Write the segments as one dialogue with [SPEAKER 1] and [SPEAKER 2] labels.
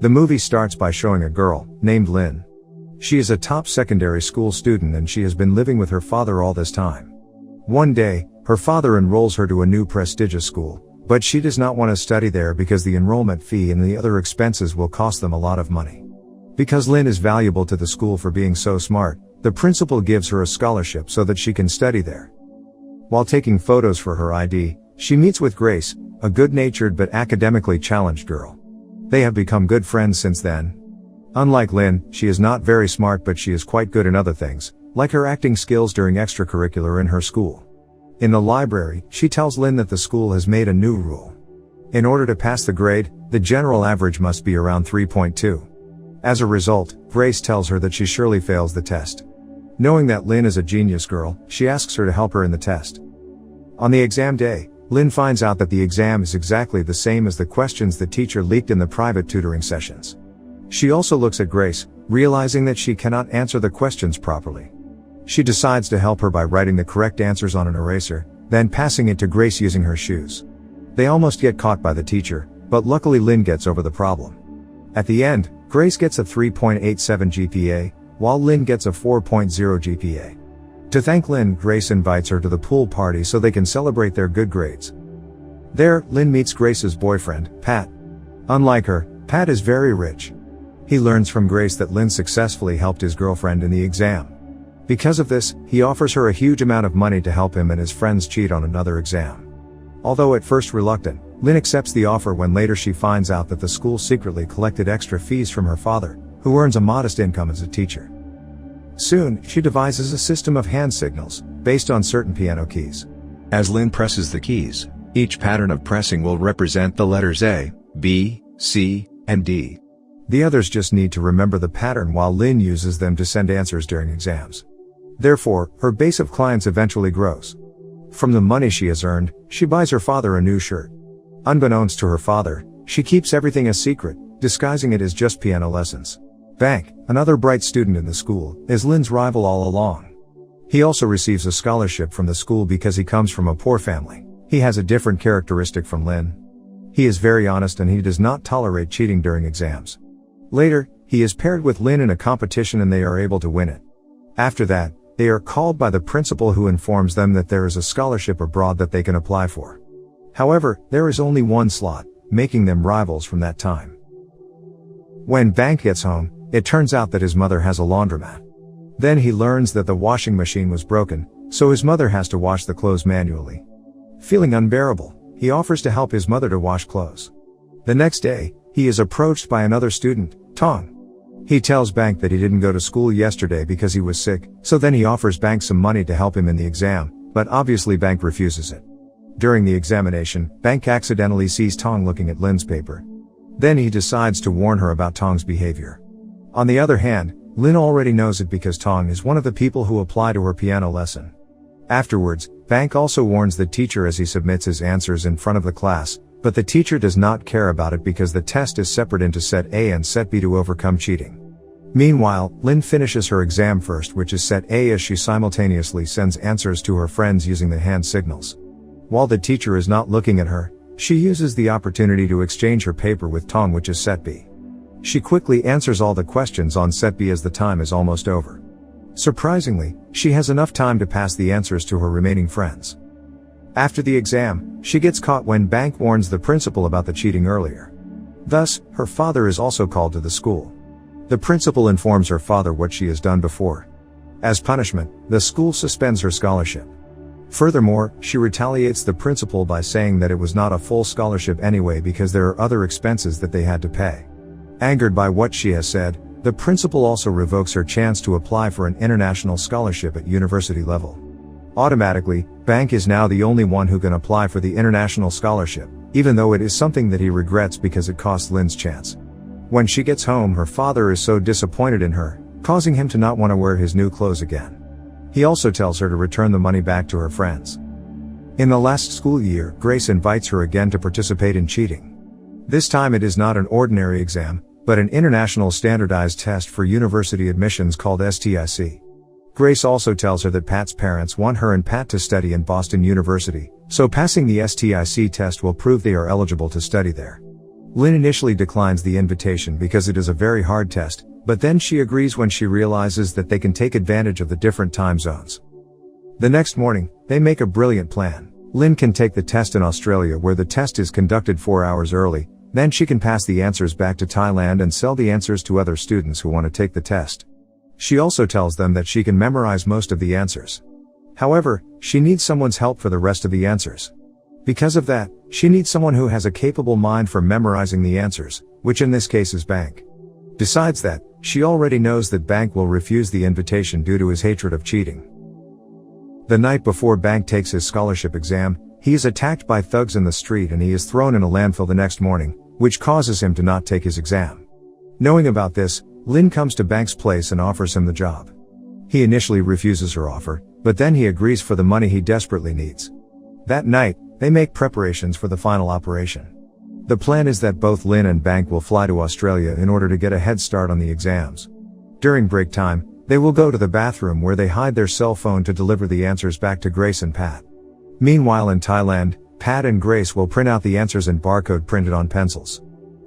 [SPEAKER 1] The movie starts by showing a girl, named Lynn. She is a top secondary school student and she has been living with her father all this time. One day, her father enrolls her to a new prestigious school, but she does not want to study there because the enrollment fee and the other expenses will cost them a lot of money. Because Lynn is valuable to the school for being so smart, the principal gives her a scholarship so that she can study there. While taking photos for her ID, she meets with Grace, a good-natured but academically challenged girl. They have become good friends since then. Unlike Lynn, she is not very smart but she is quite good in other things, like her acting skills during extracurricular in her school. In the library, she tells Lynn that the school has made a new rule. In order to pass the grade, the general average must be around 3.2. As a result, Grace tells her that she surely fails the test. Knowing that Lynn is a genius girl, she asks her to help her in the test. On the exam day, Lynn finds out that the exam is exactly the same as the questions the teacher leaked in the private tutoring sessions. She also looks at Grace, realizing that she cannot answer the questions properly. She decides to help her by writing the correct answers on an eraser, then passing it to Grace using her shoes. They almost get caught by the teacher, but luckily Lynn gets over the problem. At the end, Grace gets a 3.87 GPA, while Lynn gets a 4.0 GPA. To thank Lynn, Grace invites her to the pool party so they can celebrate their good grades. There, Lynn meets Grace's boyfriend, Pat. Unlike her, Pat is very rich. He learns from Grace that Lynn successfully helped his girlfriend in the exam. Because of this, he offers her a huge amount of money to help him and his friends cheat on another exam. Although at first reluctant, Lynn accepts the offer when later she finds out that the school secretly collected extra fees from her father, who earns a modest income as a teacher. Soon, she devises a system of hand signals, based on certain piano keys.
[SPEAKER 2] As Lynn presses the keys, each pattern of pressing will represent the letters A, B, C, and D.
[SPEAKER 1] The others just need to remember the pattern while Lynn uses them to send answers during exams. Therefore, her base of clients eventually grows. From the money she has earned, she buys her father a new shirt. Unbeknownst to her father, she keeps everything a secret, disguising it as just piano lessons. Bank, another bright student in the school, is Lynn's rival all along. He also receives a scholarship from the school because he comes from a poor family. He has a different characteristic from Lynn. He is very honest and he does not tolerate cheating during exams. Later, he is paired with Lynn in a competition and they are able to win it. After that, they are called by the principal who informs them that there is a scholarship abroad that they can apply for. However, there is only one slot, making them rivals from that time. When Bank gets home, it turns out that his mother has a laundromat. Then he learns that the washing machine was broken, so his mother has to wash the clothes manually. Feeling unbearable, he offers to help his mother to wash clothes. The next day, he is approached by another student, Tong. He tells Bank that he didn't go to school yesterday because he was sick, so then he offers Bank some money to help him in the exam, but obviously Bank refuses it. During the examination, Bank accidentally sees Tong looking at Lynn's paper. Then he decides to warn her about Tong's behavior. On the other hand, Lynn already knows it because Tong is one of the people who apply to her piano lesson. Afterwards, Bank also warns the teacher as he submits his answers in front of the class, but the teacher does not care about it because the test is separate into Set A and Set B to overcome cheating. Meanwhile, Lynn finishes her exam first, which is Set A, as she simultaneously sends answers to her friends using the hand signals. While the teacher is not looking at her, she uses the opportunity to exchange her paper with Tong, which is Set B. She quickly answers all the questions on Set B as the time is almost over. Surprisingly, she has enough time to pass the answers to her remaining friends. After the exam, she gets caught when Bank warns the principal about the cheating earlier. Thus, her father is also called to the school. The principal informs her father what she has done before. As punishment, the school suspends her scholarship. Furthermore, she retaliates the principal by saying that it was not a full scholarship anyway because there are other expenses that they had to pay. Angered by what she has said, the principal also revokes her chance to apply for an international scholarship at university level. Automatically, Bank is now the only one who can apply for the international scholarship, even though it is something that he regrets because it cost Lynn's chance. When she gets home, her father is so disappointed in her, causing him to not want to wear his new clothes again. He also tells her to return the money back to her friends. In the last school year, Grace invites her again to participate in cheating. This time it is not an ordinary exam, but an international standardized test for university admissions called STIC. Grace also tells her that Pat's parents want her and Pat to study in Boston University, so passing the STIC test will prove they are eligible to study there. Lynn initially declines the invitation because it is a very hard test, but then she agrees when she realizes that they can take advantage of the different time zones. The next morning, they make a brilliant plan. Lynn can take the test in Australia where the test is conducted 4 hours early, then she can pass the answers back to Thailand and sell the answers to other students who want to take the test. She also tells them that she can memorize most of the answers. However, she needs someone's help for the rest of the answers. Because of that, she needs someone who has a capable mind for memorizing the answers, which in this case is Bank. Besides that, she already knows that Bank will refuse the invitation due to his hatred of cheating. The night before Bank takes his scholarship exam, he is attacked by thugs in the street and he is thrown in a landfill the next morning, which causes him to not take his exam. Knowing about this, Lynn comes to Bank's place and offers him the job. He initially refuses her offer, but then he agrees for the money he desperately needs. That night, they make preparations for the final operation. The plan is that both Lynn and Bank will fly to Australia in order to get a head start on the exams. During break time, they will go to the bathroom where they hide their cell phone to deliver the answers back to Grace and Pat. Meanwhile in Thailand, Pat and Grace will print out the answers in barcode printed on pencils.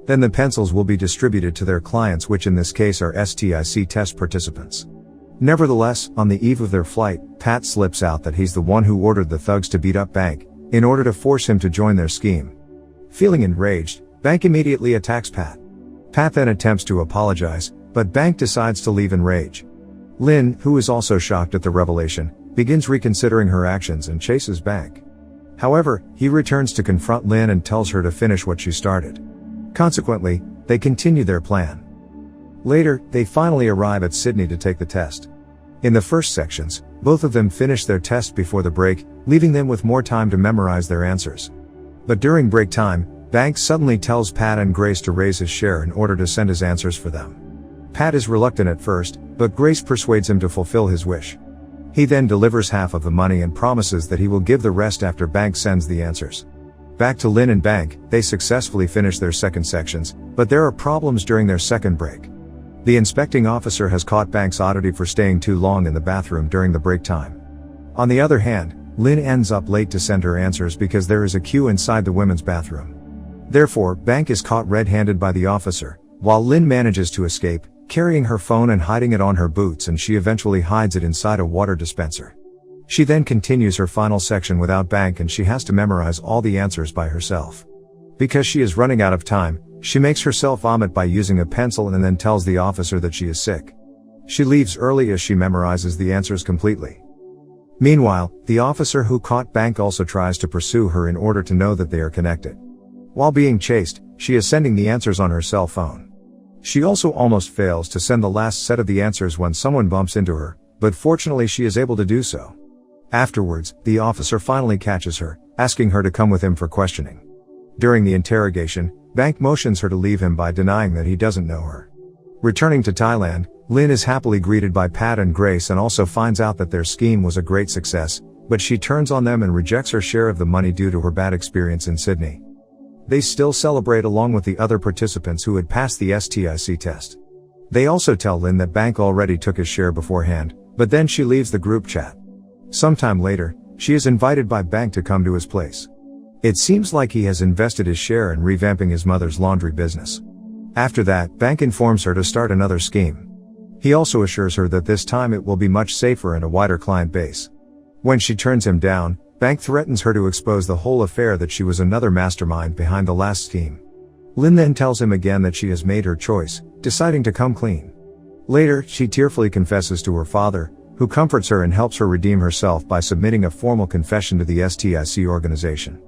[SPEAKER 1] Then the pencils will be distributed to their clients, which in this case are STIC test participants. Nevertheless, on the eve of their flight, Pat slips out that he's the one who ordered the thugs to beat up Bank, in order to force him to join their scheme. Feeling enraged, Bank immediately attacks Pat. Pat then attempts to apologize, but Bank decides to leave in rage. Lynn, who is also shocked at the revelation, begins reconsidering her actions and chases Bank. However, he returns to confront Lynn and tells her to finish what she started. Consequently, they continue their plan. Later, they finally arrive at Sydney to take the test. In the first sections, both of them finish their test before the break, leaving them with more time to memorize their answers. But during break time, Bank suddenly tells Pat and Grace to raise his share in order to send his answers for them. Pat is reluctant at first, but Grace persuades him to fulfill his wish. He then delivers half of the money and promises that he will give the rest after Bank sends the answers. Back to Lynn and Bank, they successfully finish their second sections, but there are problems during their second break. The inspecting officer has caught Bank's oddity for staying too long in the bathroom during the break time. On the other hand, Lynn ends up late to send her answers because there is a queue inside the women's bathroom. Therefore, Bank is caught red-handed by the officer, while Lynn manages to escape, carrying her phone and hiding it on her boots, and she eventually hides it inside a water dispenser. She then continues her final section without Bank and she has to memorize all the answers by herself. Because she is running out of time, she makes herself vomit by using a pencil and then tells the officer that she is sick. She leaves early as she memorizes the answers completely. Meanwhile, the officer who caught Bank also tries to pursue her in order to know that they are connected. While being chased, she is sending the answers on her cell phone. She also almost fails to send the last set of the answers when someone bumps into her, but fortunately she is able to do so. Afterwards, the officer finally catches her, asking her to come with him for questioning. During the interrogation, Bank motions her to leave him by denying that he doesn't know her. Returning to Thailand, Lynn is happily greeted by Pat and Grace and also finds out that their scheme was a great success, but she turns on them and rejects her share of the money due to her bad experience in Sydney. They still celebrate along with the other participants who had passed the STIC test. They also tell Lynn that Bank already took his share beforehand, but then she leaves the group chat. Sometime later, she is invited by Bank to come to his place. It seems like he has invested his share in revamping his mother's laundry business. After that, Bank informs her to start another scheme. He also assures her that this time it will be much safer and a wider client base. When she turns him down, Bank threatens her to expose the whole affair, that she was another mastermind behind the last scheme. Lynn then tells him again that she has made her choice, deciding to come clean. Later, she tearfully confesses to her father, who comforts her and helps her redeem herself by submitting a formal confession to the STIC organization.